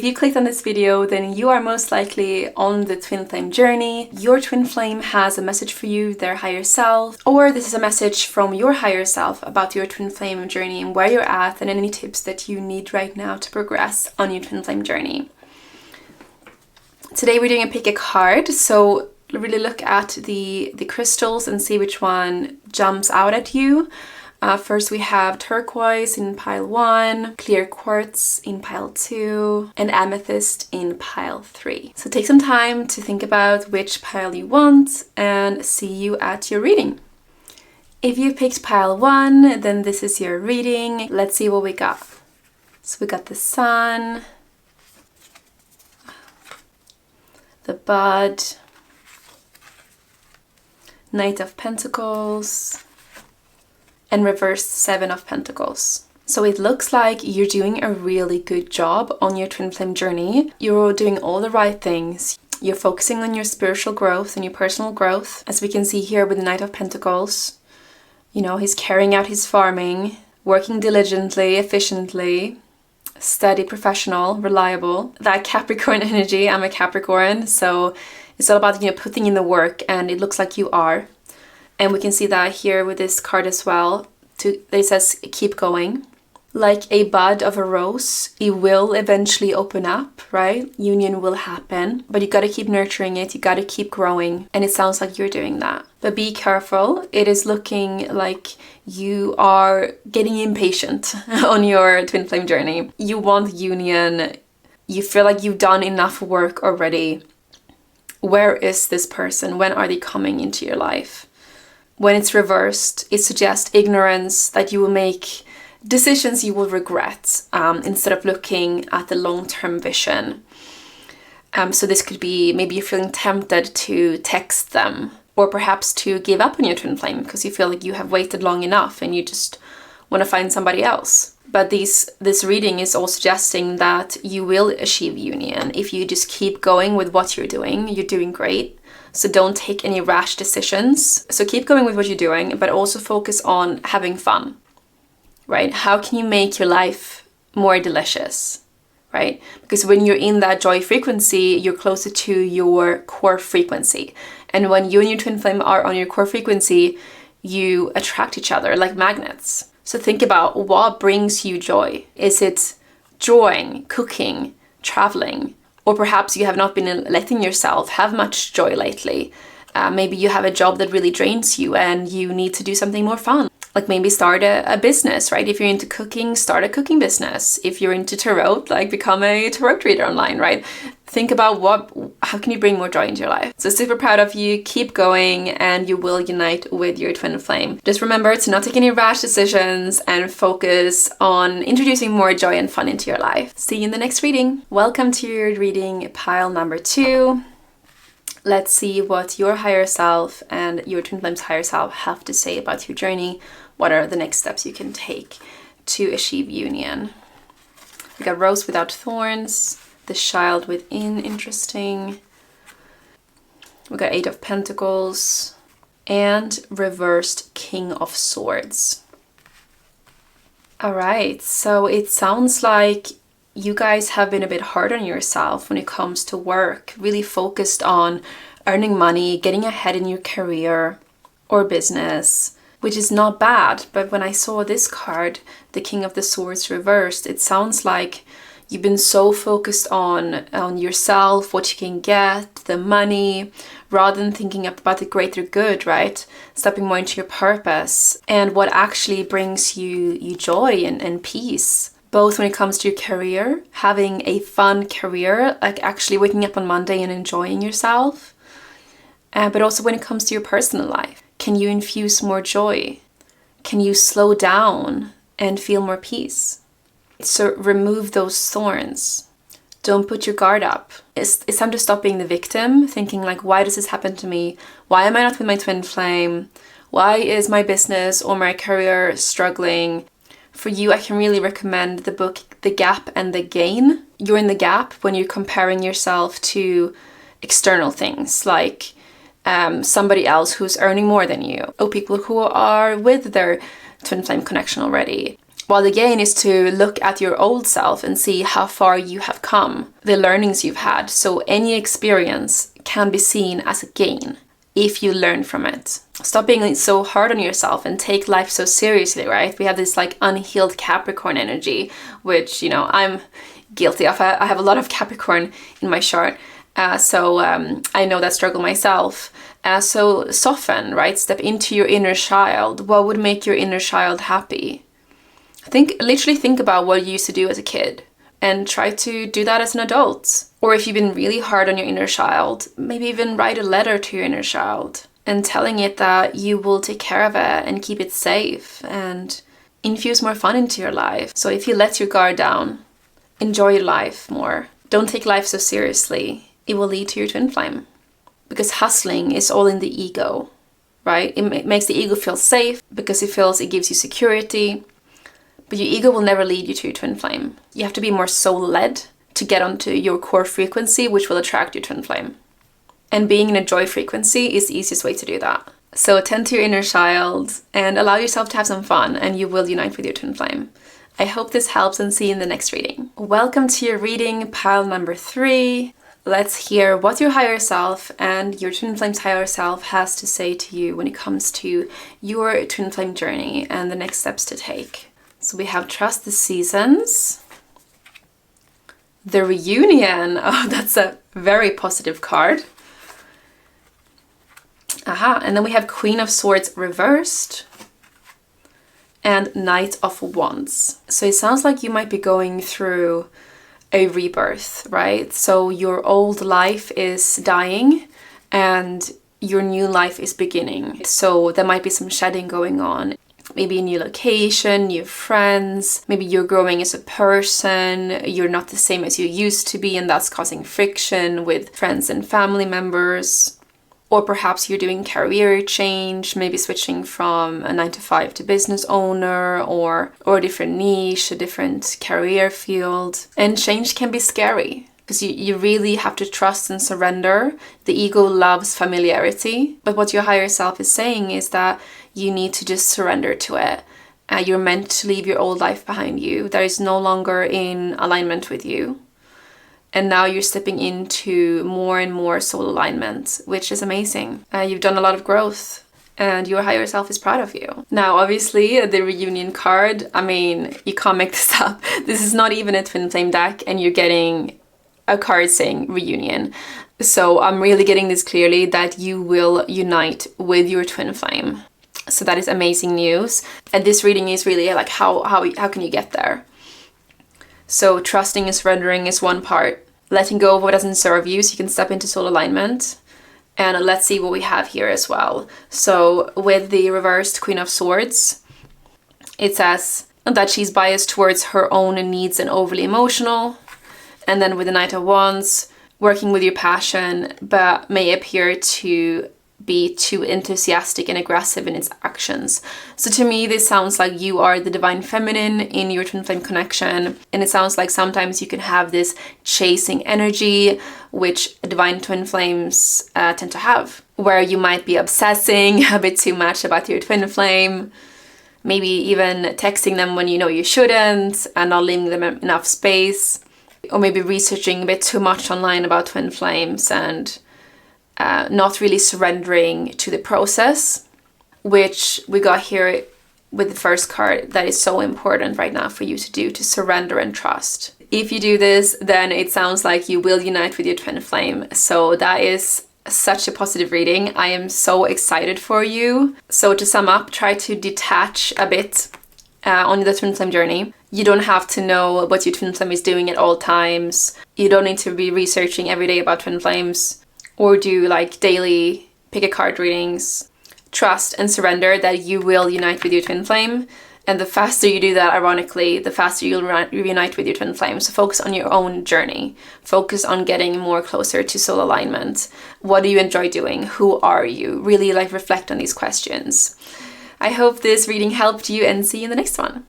you clicked on this video, then you are most likely on the twin flame journey. Your twin flame has a message for you, their higher self, or this is a message from your higher self about your twin flame journey and where you're at and any tips that you need right now to progress on your twin flame journey. Today we're doing a pick a card, so really look at the crystals and see which one jumps out at you. First we have turquoise in pile 1, clear quartz in pile 2, and amethyst in pile 3. So take some time to think about which pile you want and see you at your reading. If you picked pile 1, then this is your reading. Let's see what we got. So we got the sun, the bud, Knight of Pentacles, and reversed Seven of Pentacles. So it looks like you're doing a really good job on your twin flame journey. You're doing all the right things. You're focusing on your spiritual growth and your personal growth. As we can see here with the Knight of Pentacles, you know, he's carrying out his farming, working diligently, efficiently, steady, professional, reliable. That Capricorn energy, I'm a Capricorn, so it's all about, you know, putting in the work, and it looks like you are. And we can see that here with this card as well. It says, keep going. Like a bud of a rose, it will eventually open up, right? Union will happen, but you got to keep nurturing it. You got to keep growing. And it sounds like you're doing that. But be careful. It is looking like you are getting impatient on your twin flame journey. You want union. You feel like you've done enough work already. Where is this person? When are they coming into your life? When it's reversed, it suggests ignorance, that you will make decisions you will regret instead of looking at the long-term vision. So this could be maybe you're feeling tempted to text them, or perhaps to give up on your twin flame because you feel like you have waited long enough and you just want to find somebody else. But this reading is all suggesting that you will achieve union if you just keep going with what you're doing. You're doing great. So don't take any rash decisions. So keep going with what you're doing, but also focus on having fun, right? How can you make your life more delicious, right? Because when you're in that joy frequency, you're closer to your core frequency. And when you and your twin flame are on your core frequency, you attract each other like magnets. So think about what brings you joy. Is it drawing, cooking, traveling? Or perhaps you have not been letting yourself have much joy lately. Maybe you have a job that really drains you and you need to do something more fun. Like maybe start a business, right? If you're into cooking, start a cooking business. If you're into tarot, like become a tarot reader online, right? Think about how can you bring more joy into your life? So super proud of you. Keep going and you will unite with your twin flame. Just remember to not take any rash decisions and focus on introducing more joy and fun into your life. See you in the next reading. Welcome to your reading pile number 2. Let's see what your higher self and your twin flame's higher self have to say about your journey. What are the next steps you can take to achieve union? We got Rose Without Thorns, the Child Within, interesting. We got 8 of Pentacles and reversed King of Swords. All right, so it sounds like you guys have been a bit hard on yourself when it comes to work, really focused on earning money, getting ahead in your career or business, which is not bad. But when I saw this card, the King of the Swords reversed, it sounds like you've been so focused on yourself, what you can get, the money, rather than thinking about the greater good, right? Stepping more into your purpose and what actually brings you joy and peace. Both when it comes to your career, having a fun career, like actually waking up on Monday and enjoying yourself. But also when it comes to your personal life. Can you infuse more joy? Can you slow down and feel more peace? So remove those thorns. Don't put your guard up. It's time to stop being the victim, thinking like, why does this happen to me? Why am I not with my twin flame? Why is my business or my career struggling? For you, I can really recommend the book, The Gap and the Gain. You're in the gap when you're comparing yourself to external things like somebody else who's earning more than you, or people who are with their twin flame connection already, while the gain is to look at your old self and see how far you have come, the learnings you've had. So any experience can be seen as a gain if you learn from it. Stop being so hard on yourself and take life so seriously, right? We have this like unhealed Capricorn energy, which, you know, I'm guilty of. I have a lot of Capricorn in my chart. So I know that struggle myself. So soften, right? Step into your inner child. What would make your inner child happy? Literally think about what you used to do as a kid and try to do that as an adult. Or if you've been really hard on your inner child, maybe even write a letter to your inner child and telling it that you will take care of it and keep it safe and infuse more fun into your life. So if you let your guard down, enjoy your life more. Don't take life so seriously. It will lead to your twin flame. Because hustling is all in the ego, right? It makes the ego feel safe because it feels it gives you security. But your ego will never lead you to your twin flame. You have to be more soul-led to get onto your core frequency, which will attract your twin flame. And being in a joy frequency is the easiest way to do that. So attend to your inner child and allow yourself to have some fun, and you will unite with your twin flame. I hope this helps, and see you in the next reading. Welcome to your reading, pile number 3. Let's hear what your higher self and your twin flame's higher self has to say to you when it comes to your twin flame journey and the next steps to take. So we have Trust the Seasons, the Reunion. Oh, that's a very positive card. And then we have Queen of Swords reversed and Knight of Wands. So it sounds like you might be going through a rebirth, right? So your old life is dying and your new life is beginning. So there might be some shedding going on. Maybe a new location, new friends, maybe you're growing as a person, you're not the same as you used to be, and that's causing friction with friends and family members. Or perhaps you're doing career change, maybe switching from a 9-to-5 to business owner, or a different niche, a different career field. And change can be scary because you really have to trust and surrender. The ego loves familiarity, but what your higher self is saying is that you need to just surrender to it. You're meant to leave your old life behind you. That is no longer in alignment with you. And now you're stepping into more and more soul alignment, which is amazing. You've done a lot of growth and your higher self is proud of you. Now, obviously, the Reunion card, I mean, you can't make this up. This is not even a twin flame deck and you're getting a card saying Reunion. So I'm really getting this clearly that you will unite with your twin flame. So that is amazing news. And this reading is really like how can you get there? So trusting and surrendering is one part. Letting go of what doesn't serve you so you can step into soul alignment. And let's see what we have here as well. So with the reversed Queen of Swords, it says that she's biased towards her own needs and overly emotional. And then with the Knight of Wands, working with your passion, but may appear to be too enthusiastic and aggressive in its actions. So to me, this sounds like you are the divine feminine in your twin flame connection. And it sounds like sometimes you can have this chasing energy, which divine twin flames tend to have, where you might be obsessing a bit too much about your twin flame, maybe even texting them when you know you shouldn't and not leaving them enough space, or maybe researching a bit too much online about twin flames and not really surrendering to the process, which we got here with the first card that is so important right now for you to do, to surrender and trust. If you do this, then it sounds like you will unite with your twin flame. So that is such a positive reading. I am so excited for you. So to sum up, try to detach a bit on the twin flame journey. You don't have to know what your twin flame is doing at all times. You don't need to be researching every day about twin flames or do like daily pick a card readings. Trust and surrender that you will unite with your twin flame. And the faster you do that, ironically, the faster you'll reunite with your twin flame. So focus on your own journey. Focus on getting more closer to soul alignment. What do you enjoy doing? Who are you? Really like reflect on these questions. I hope this reading helped you and see you in the next one.